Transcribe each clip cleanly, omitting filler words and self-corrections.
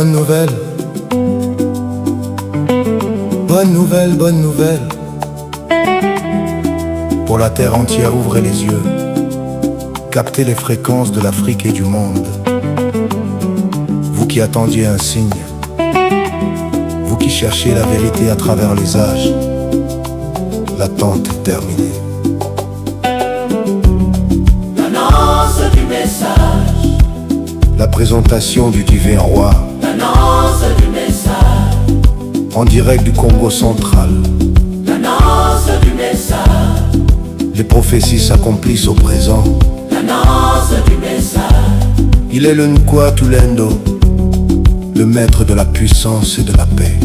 bonne nouvelle. Bonne nouvelle, bonne nouvelle. Pour la terre entière, ouvrez les yeux. Captez les fréquences de l'Afrique et du monde. Vous qui attendiez un signe, vous qui cherchez la vérité à travers les âges, l'attente est terminée. L'annonce du message, La présentation du divin roi, l'annonce du message, en direct du Congo central. l'annonce du message, Les prophéties s'accomplissent au présent. l'annonce du message, Il est le Nkwa Tulendo, le maître de la puissance et de la paix.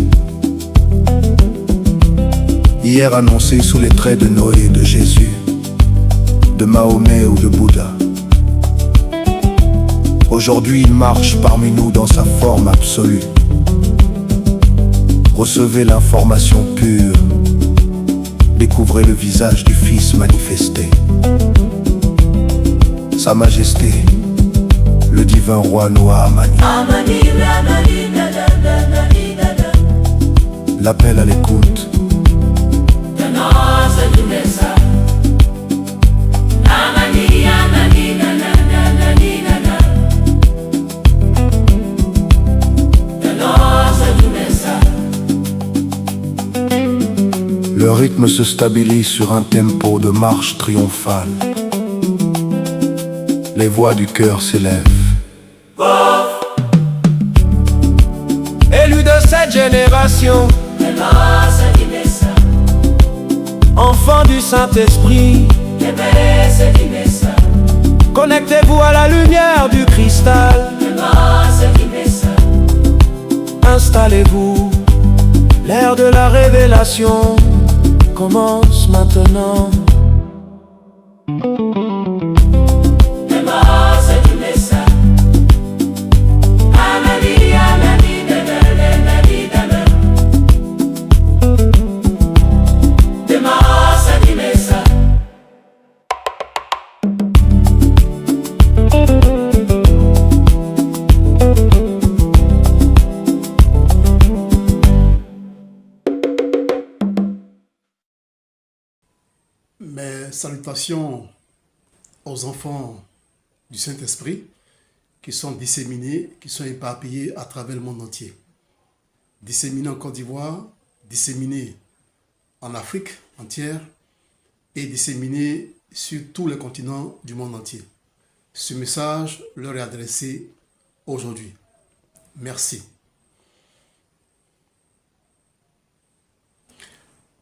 Hier annoncé sous les traits de Noé et de Jésus, de Mahomet ou de Bouddha. Aujourd'hui il marche parmi nous dans sa forme absolue. Recevez l'information pure, découvrez le visage du Fils manifesté. Sa Majesté, le divin roi Noah Amani. L'appel à l'écoute, l'annonce du message. Amani, amani, nanani, nana. L'annonce du message. le rythme se stabilise sur un tempo de marche triomphale. Les voix du cœur s'élèvent. Élu de cette génération, L'annonce du message. enfant du Saint-Esprit, L'annonce du message. connectez-vous à la lumière du cristal. L'annonce du message. Installez-vous, l'ère de la révélation commence maintenant. L'annonce du message. Amani, amani, nanani, nana. L'annonce du message. Mes salutations aux enfants du Saint-Esprit qui sont disséminés, qui sont éparpillés à travers le monde entier. Disséminés en Côte d'Ivoire, disséminés en Afrique entière et disséminés sur tous les continents du monde entier. Ce message leur est adressé aujourd'hui. Merci.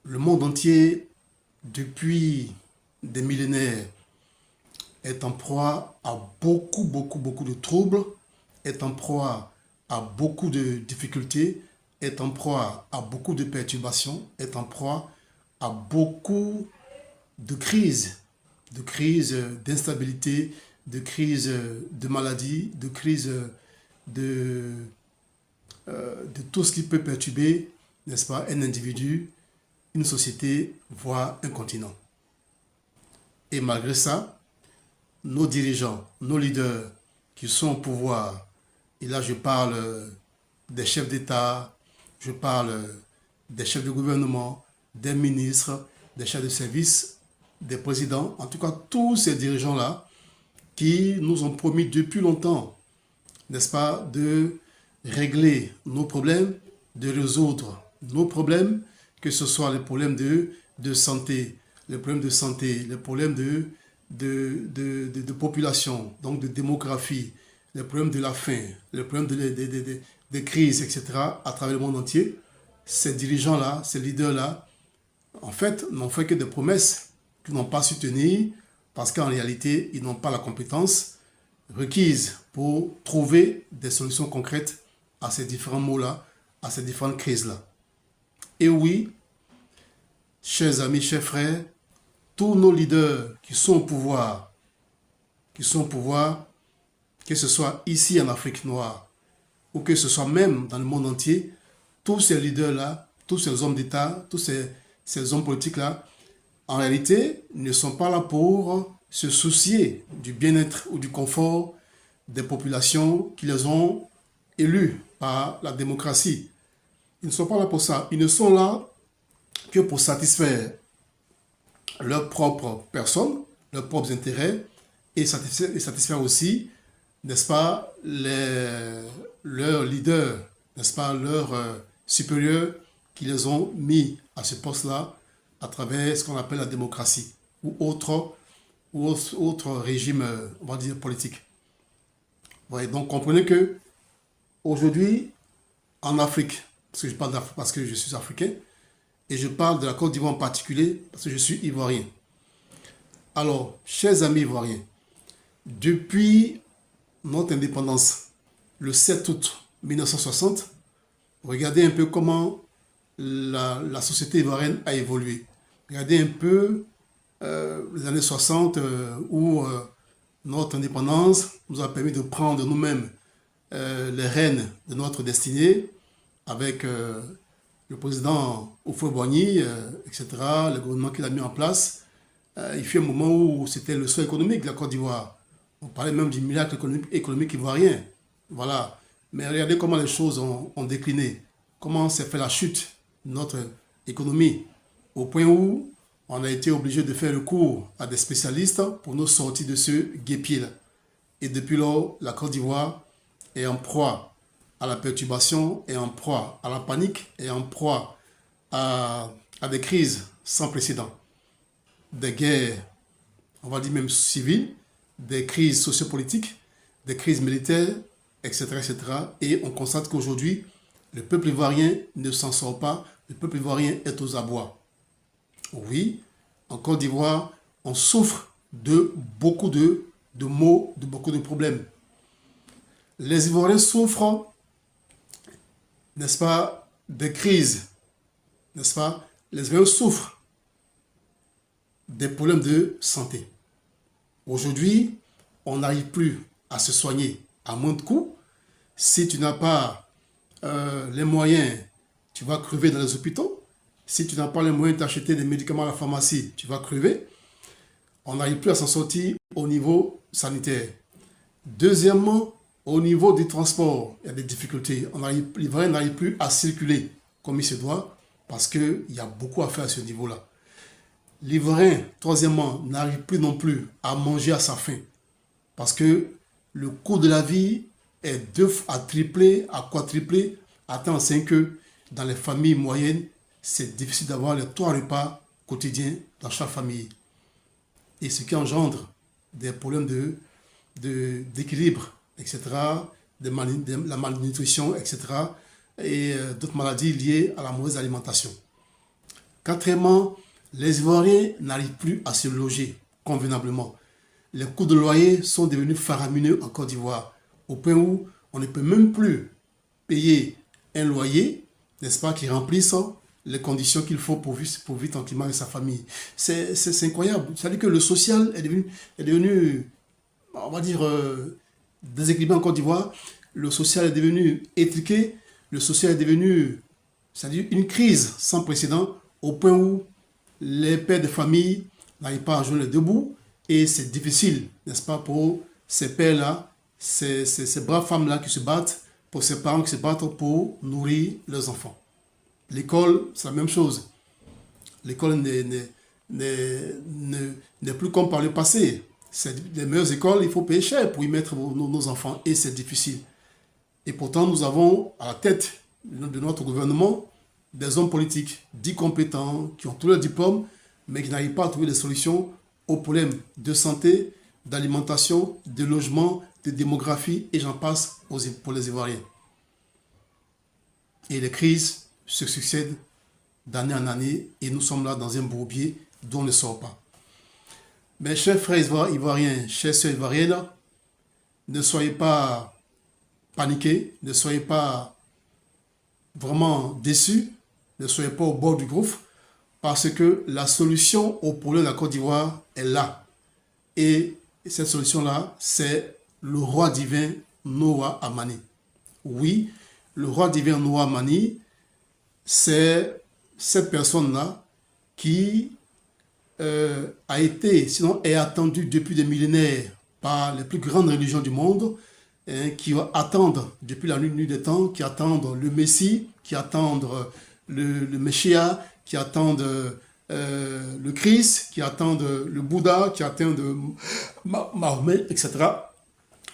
Le monde entier, depuis des millénaires, est en proie à beaucoup de troubles, est en proie à beaucoup de difficultés, est en proie à beaucoup de perturbations, est en proie à beaucoup de crises, d'instabilité, de crises de maladies, de crises de tout ce qui peut perturber, n'est-ce pas, un individu, une société, voire un continent. Et malgré ça, nos dirigeants, nos leaders qui sont au pouvoir, et là je parle des chefs d'État, je parle des chefs de gouvernement, des ministres, des chefs de service, des présidents, en tout cas tous ces dirigeants-là qui nous ont promis depuis longtemps, n'est-ce pas, de régler nos problèmes, de résoudre nos problèmes, que ce soit les problèmes de santé, les problèmes de santé, les problèmes de population, donc de démographie, les problèmes de la faim, les problèmes des crises, etc., à travers le monde entier. Ces dirigeants-là, ces leaders-là, en fait, n'ont fait que des promesses qu'ils n'ont pas su tenir parce qu'en réalité, ils n'ont pas la compétence requise pour trouver des solutions concrètes à ces différents maux-là, à ces différentes crises-là. Et oui, chers amis, chers frères, tous nos leaders qui sont au pouvoir, que ce soit ici en Afrique noire, ou que ce soit même dans le monde entier, tous ces leaders-là, tous ces hommes d'État, tous ces hommes politiques-là, en réalité, ne sont pas là pour se soucier du bien-être ou du confort des populations qui les ont élus par la démocratie. Ils ne sont pas là pour ça. Ils ne sont là que pour satisfaire leurs propres personnes, leurs propres intérêts et satisfaire aussi, n'est-ce pas, leurs leaders, n'est-ce pas, leurs supérieurs qui les ont mis à ce poste-là à travers ce qu'on appelle la démocratie ou autre régime, on va dire, politique. Ouais, donc comprenez que aujourd'hui, en Afrique, parce que je parle d'Afrique parce que je suis africain, et je parle de la Côte d'Ivoire en particulier parce que je suis ivoirien. Alors, chers amis ivoiriens, depuis notre indépendance, le 7 août 1960, regardez un peu comment la société ivoirienne a évolué. Regardez un peu les années 60 où notre indépendance nous a permis de prendre nous-mêmes les rênes de notre destinée avec le président Houphouët-Boigny, etc., le gouvernement qu'il a mis en place. Il fut un moment où c'était le sol économique de la Côte d'Ivoire. On parlait même du miracle économique ivoirien. Voilà. Mais regardez comment les choses ont décliné. Comment s'est fait la chute de notre économie. Au point où on a été obligé de faire recours à des spécialistes pour nous sortir de ce guêpier-là. Et depuis lors, la Côte d'Ivoire est en proie à la perturbation, est en proie à la panique, est en proie à des crises sans précédent. Des guerres, on va dire même civiles, des crises sociopolitiques, des crises militaires, etc., etc. Et on constate qu'aujourd'hui, le peuple ivoirien ne s'en sort pas, le peuple ivoirien est aux abois. Oui, en Côte d'Ivoire, on souffre de beaucoup de maux, de beaucoup de problèmes. Les Ivoiriens souffrent, n'est-ce pas, des crises, n'est-ce pas? Les Ivoiriens souffrent des problèmes de santé. Aujourd'hui, on n'arrive plus à se soigner à moins de coûts. Si tu n'as pas les moyens, tu vas crever dans les hôpitaux. Si tu n'as pas les moyens d'acheter des médicaments à la pharmacie, tu vas crever. On n'arrive plus à s'en sortir au niveau sanitaire. Deuxièmement, au niveau du transport, il y a des difficultés. Les Ivoiriens n'arrivent plus à circuler comme il se doit parce qu'il y a beaucoup à faire à ce niveau-là. L'Ivoirien, troisièmement, n'arrive plus non plus à manger à sa faim parce que le coût de la vie est à tripler, à quadrupler, à tel point que dans les familles moyennes, c'est difficile d'avoir les 3 repas quotidiens dans chaque famille. Et ce qui engendre des problèmes d'équilibre, etc., de la malnutrition, etc., et d'autres maladies liées à la mauvaise alimentation. Quatrièmement, les Ivoiriens n'arrivent plus à se loger convenablement. Les coûts de loyer sont devenus faramineux en Côte d'Ivoire, au point où on ne peut même plus payer un loyer, n'est-ce pas, qui remplisse les conditions qu'il faut pour vivre tranquillement avec sa famille. C'est incroyable. C'est-à-dire que le social est devenu on va dire, déséquilibré en Côte d'Ivoire. Le social est devenu étriqué. Le social est devenu, c'est-à-dire une crise sans précédent, au point où les pères de famille n'arrivent pas à joindre les deux bouts. Et c'est difficile, n'est-ce pas, pour ces pères-là, ces braves femmes-là qui se battent, pour ces parents qui se battent pour nourrir leurs enfants. L'école, c'est la même chose. L'école n'est plus comme par le passé. C'est les meilleures écoles, il faut payer cher pour y mettre nos enfants et c'est difficile. Et pourtant, nous avons à la tête de notre gouvernement des hommes politiques dits compétents, qui ont tous leurs diplômes, mais qui n'arrivent pas à trouver des solutions aux problèmes de santé, d'alimentation, de logement, de démographie, et j'en passe pour les Ivoiriens. Et les crises se succèdent d'année en année, et nous sommes là dans un bourbier dont on ne sort pas. Mes chers frères ivoiriens, chères sœurs ivoiriennes, ne soyez pas paniqués, ne soyez pas vraiment déçus, ne soyez pas au bord du gouffre, parce que la solution au problème de la Côte d'Ivoire est là. Et cette solution-là, c'est le roi divin Noah Amani. Oui, le roi divin Noah Amani, c'est cette personne-là qui a été, sinon est attendue depuis des millénaires par les plus grandes religions du monde, qui attendent depuis la nuit des temps, qui attendent le Messie, qui attendent le Messia, qui attendent le Christ, qui attendent le Bouddha, qui attendent Mahomet, etc.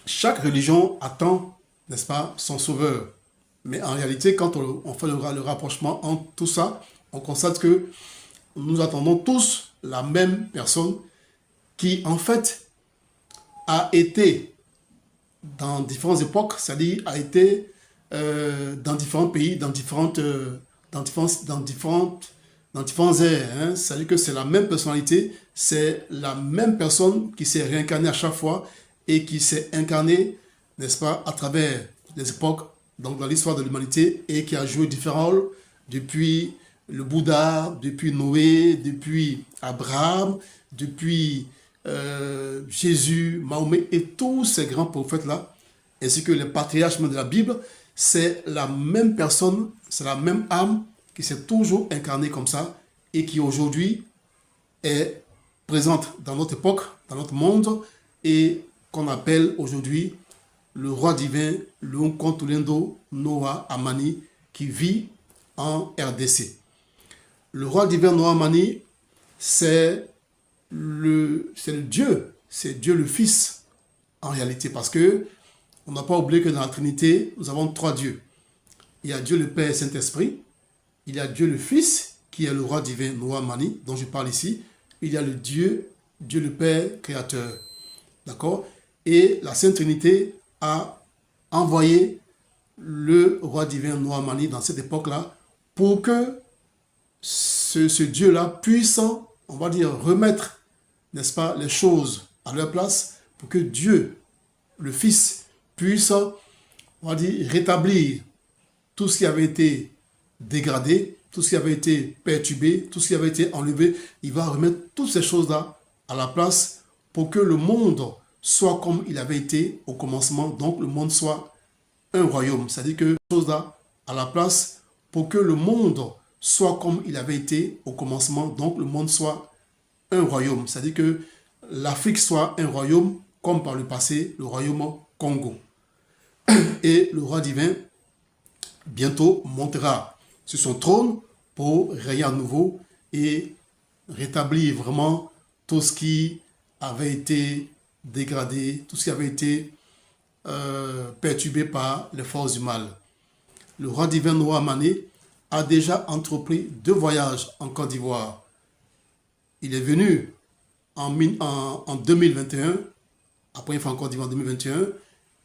Chaque religion attend, n'est-ce pas, son sauveur. Mais en réalité, quand on fait le rapprochement entre tout ça, on constate que nous attendons tous la même personne qui, en fait, a été dans différentes époques, c'est-à-dire a été dans différents pays, dans différentes ères. Hein. C'est-à-dire que c'est la même personnalité, c'est la même personne qui s'est réincarnée à chaque fois et qui s'est incarnée, n'est-ce pas, à travers les époques, donc dans l'histoire de l'humanité, et qui a joué différents rôles depuis le Bouddha, depuis Noé, depuis Abraham, depuis Jésus, Mahomet et tous ces grands prophètes-là, ainsi que les patriarches de la Bible, c'est la même personne, c'est la même âme qui s'est toujours incarnée comme ça et qui aujourd'hui est présente dans notre époque, dans notre monde, et qu'on appelle aujourd'hui le roi divin Lunkhontulendo Noah Amani, qui vit en RDC. Le roi divin Noah Amani, c'est le Dieu, c'est Dieu le Fils en réalité, parce que on n'a pas oublié que dans la Trinité, nous avons trois dieux. Il y a Dieu le Père et Saint-Esprit, il y a Dieu le Fils, qui est le roi divin Noah Amani, dont je parle ici, il y a le Dieu le Père créateur. D'accord? Et la Sainte Trinité a envoyé le roi divin Noah Amani dans cette époque-là pour que ce Dieu-là puisse, on va dire, remettre, n'est-ce pas, les choses à leur place pour que Dieu, le Fils, puisse, on va dire, rétablir tout ce qui avait été dégradé, tout ce qui avait été perturbé, tout ce qui avait été enlevé. Il va remettre toutes ces choses-là à la place pour que le monde soit comme il avait été au commencement, donc le monde soit un royaume. C'est-à-dire que ces choses-là à la place pour que le monde soit comme il avait été au commencement, donc le monde soit un royaume. C'est-à-dire que l'Afrique soit un royaume, comme par le passé, le royaume Congo. Et le roi divin, bientôt, montera sur son trône pour régner à nouveau et rétablir vraiment tout ce qui avait été dégradé, tout ce qui avait été perturbé par les forces du mal. Le roi divin Noah Amani a déjà entrepris 2 voyages en Côte d'Ivoire. Il est venu en 2021, après une fois en Côte d'Ivoire en 2021,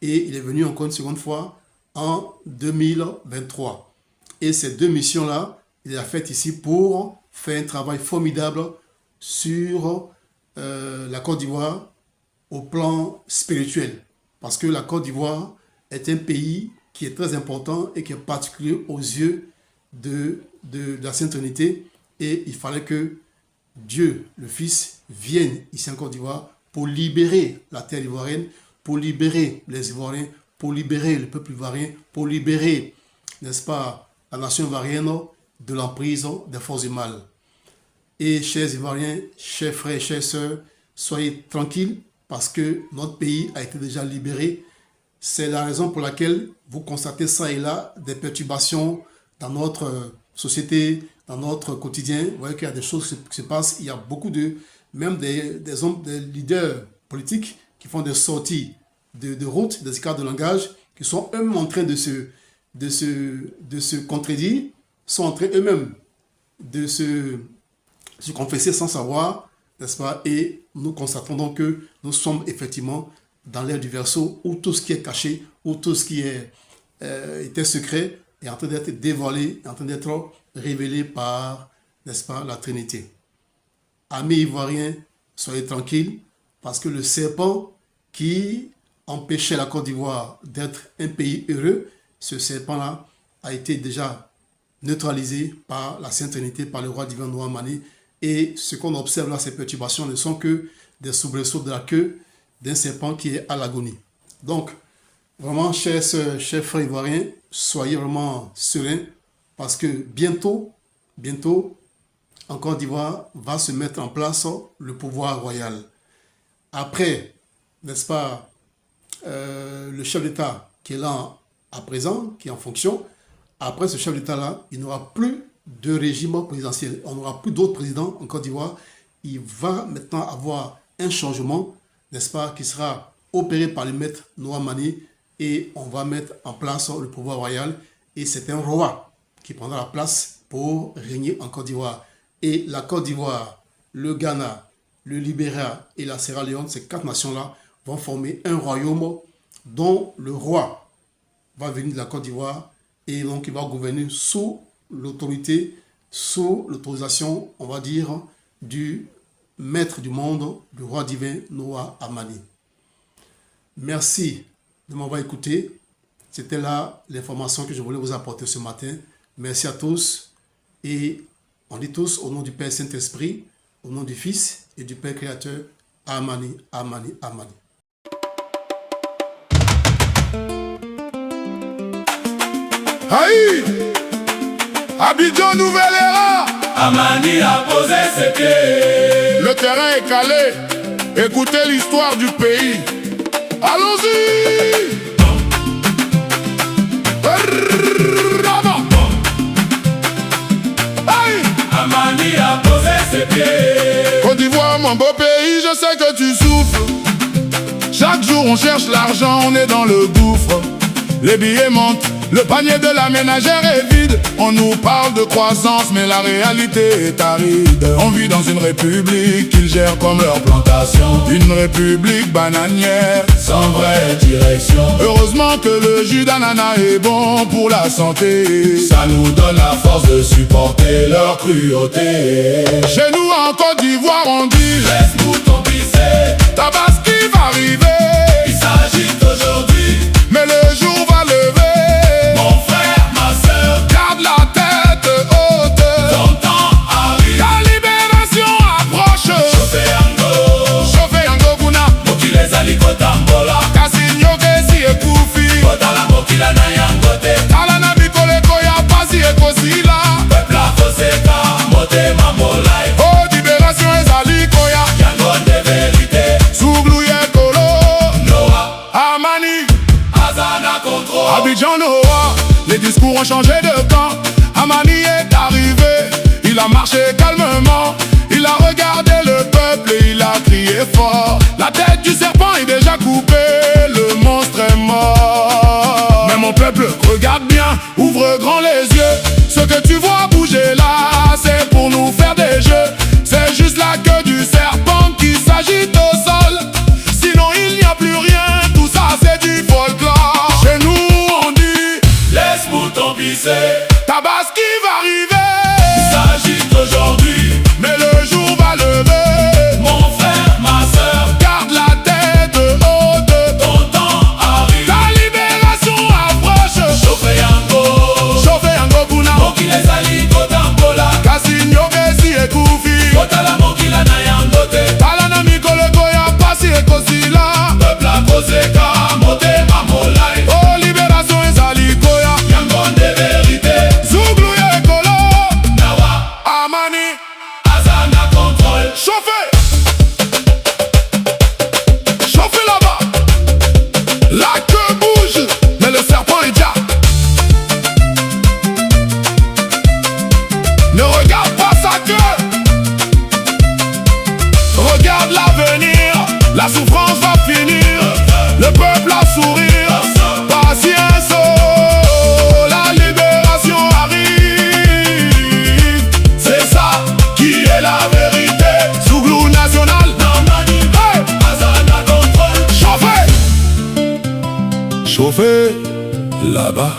et il est venu encore une seconde fois en 2023. Et ces 2 missions-là, il les a faites ici pour faire un travail formidable sur la Côte d'Ivoire au plan spirituel. Parce que la Côte d'Ivoire est un pays qui est très important et qui est particulier aux yeux de la Sainte Trinité. Et il fallait que Dieu, le Fils, vienne ici en Côte d'Ivoire pour libérer la terre ivoirienne, pour libérer les Ivoiriens, pour libérer le peuple ivoirien, pour libérer, n'est-ce pas, la nation ivoirienne de l'emprise des forces du mal. Et chers Ivoiriens, chers frères, chères sœurs, soyez tranquilles parce que notre pays a été déjà libéré. C'est la raison pour laquelle vous constatez ça et là des perturbations dans notre société, dans notre quotidien. Vous voyez qu'il y a des choses qui se passent. Il y a beaucoup même des hommes, des leaders politiques qui font des sorties de route, des écarts de langage, qui sont eux-mêmes en train de se contredire, sont en train eux-mêmes de se confesser sans savoir, n'est-ce pas? Et nous constatons donc que nous sommes effectivement dans l'ère du Verseau, où tout ce qui est caché, où tout ce qui était secret est en train d'être dévoilé, est en train d'être révélé par, n'est-ce pas, la Trinité. Amis ivoiriens, soyez tranquilles, parce que le serpent qui empêchait la Côte d'Ivoire d'être un pays heureux, ce serpent-là a été déjà neutralisé par la Sainte Trinité, par le roi divin Noah Amani. Et ce qu'on observe là, ces perturbations ne sont que des soubresauts de la queue d'un serpent qui est à l'agonie. Donc, vraiment, chers sœurs, chers frères ivoiriens, soyez vraiment sereins parce que bientôt, en Côte d'Ivoire, va se mettre en place le pouvoir royal. Après, n'est-ce pas, le chef d'État qui est là à présent, qui est en fonction, après ce chef d'État-là, il n'aura plus de régime présidentiel. On n'aura plus d'autres présidents en Côte d'Ivoire. Il va maintenant avoir un changement, n'est-ce pas, qui sera opéré par le maître Noah Mani, et on va mettre en place le pouvoir royal, et c'est un roi qui prendra la place pour régner en Côte d'Ivoire. Et la Côte d'Ivoire, le Ghana, le Libéria et la Sierra Leone, ces 4 nations-là vont former un royaume dont le roi va venir de la Côte d'Ivoire, et donc il va gouverner sous l'autorité, sous l'autorisation, on va dire, du maître du monde, du roi divin Noah Amani. Merci de m'avoir écouté. C'était là l'information que je voulais vous apporter ce matin. Merci à tous. Et on dit tous au nom du Père Saint-Esprit, au nom du Fils et du Père Créateur, Amani, Amani, Amani. Aïe! Abidjan, nouvelle era! Amani a posé ses pieds. Le terrain est calé. Écoutez l'histoire du pays. Allons-y! Aïe! Amani a posé ses pieds. Côte d'Ivoire, mon beau pays, je sais que tu souffres. Chaque jour on cherche l'argent, on est dans le gouffre. Les billets montent, le panier de la ménagère est vide. On nous parle de croissance, mais la réalité est aride. On vit dans une république qu'ils gèrent comme leur plantation. Une république bananière, Sans vraie direction. heureusement que le jus d'ananas est bon pour la santé. Ça nous donne la force de supporter leur cruauté. Chez nous en Côte d'Ivoire on dit Laisse-nous ton pisser. Tabaski va arriver, Il s'agit aujourd'hui. mais le jour va lever. Mon frère, ma soeur, Garde la tête haute, ton temps arrive. la libération approche. Chauffé Ango, Chauffé Yango Kuna, Mokile Zaliko Tambola. Kasinyo Kesi et Koufi, Kotala Mokila na Yangote. Alana Bikole Koya Pasi et Kosila. Peuple Afoseka, Motema Molai. Oh, libération Ezali Koya, Yango de vérité. Souglou Yekolo, Noah, Amani, Azana contrôle. Abidjan Noah. Les discours ont changé de camp. Amani est arrivé, il a marché calmement. Il a regardé le peuple et il a crié fort. La tête du serpent est déjà coupée, le monstre est mort. Mais mon peuple, regarde bien, ouvre grand les yeux. Ce que tu vois bouger là, c'est pour nous faire des jeux. C'est juste la queue du serpent qui s'agite au sol. Sinon il n'y a plus rien, tout ça c'est du folklore. Chez nous on dit, Laisse mouton pisser. Tabaski va arriver, Il s'agit aujourd'hui. mais le jour va lever. Mon frère, ma soeur, Garde la tête haute, ton temps arrive. la libération approche. Chauffé Yango, Chauffé Yango Kuna, Mokile Zaliko Tambola. Kasinyo Kesi et Koufi, Kotala Mokila na Yangote. Alana Mikole Koya Pasi et Kosila. Peuple Afoseka, Motema Molai. Oh, libération Ezali Koya, Yango de vérité. Zouglou Yekolo, Nawa, Amani, Azana contrôle. chauffez. Chauffez là-bas. La queue bouge, mais le serpent est déjà. Ne regarde pas sa queue. Regarde l'avenir. La souffrance va finir. Le peuple a sourire. Patience, oh, la libération arrive. C'est ça qui est la vérité. Souglou national. Namani, Hey! Azana contrôle. Chauffez. Chauffez. Là-bas.